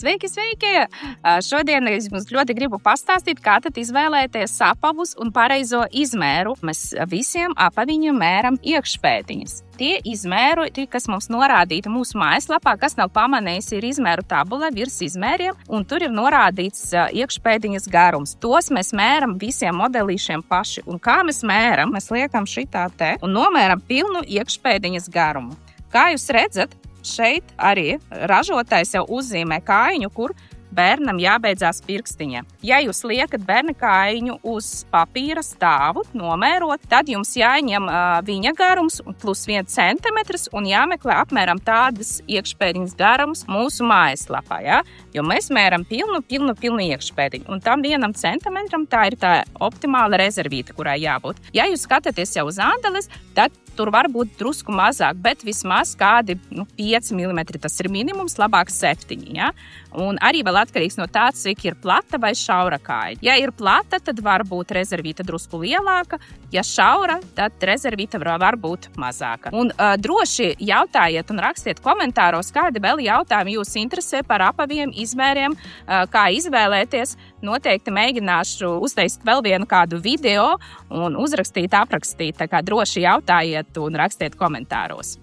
Sveiki, sveiki! Šodien es jums ļoti gribu pastāstīt, kā tad izvēlēties apavus un pareizo izmēru. Mēs visiem apaviņiem mēram iekšpēdiņas. Tie izmēri, kas mums norādīti mūsu mājaslapā, kas nav pamanījis, ir izmēru tabula virs izmēriem, un tur ir norādīts iekšpēdiņas garums. Tos mēs mēram visiem modelīšiem paši. Un kā mēs mēram? Mēs liekam šitā te un nomēram pilnu iekšpēdiņas garumu. Kā jūs redzat, šeit arī ražotājs jau uzzīmē kājiņu, kur bērnam jābeidzās pirkstiņa. Ja jūs liekat bērna kājiņu uz papīra stāvu, nomērot, tad jums jāņem viņa garums plus 1 centimetrs un jāmeklē apmēram tādas iekšpēdiņas garums mūsu mājaslapā. Ja? Jo mēs mēram pilnu iekšpēdiņu. Un tam 1 centimetram tā ir tā optimāla rezervīta, kurai jābūt. Ja jūs skatāties jau uz ādeles, tad tur var būt drusku mazāk, bet vismaz kādi 5 mm. Tas ir minimums, labāk 7. Ja? Un arī vēl atkarīgs no tā, cik ir plata vai šaura kāja. Ja ir plata, tad var būt rezervīta drusku lielāka. Ja šaura, tad rezervīta var būt mazāka. Un droši jautājiet un rakstiet komentāros, kādi vēl jautājumi jūs interesē par apaviem, izmēriem, kā izvēlēties. Noteikti mēģināšu uztaisīt vēl vienu kādu video un uzrakstīt, aprakstīt. Tā kā droši jautājiet un rakstiet komentāros.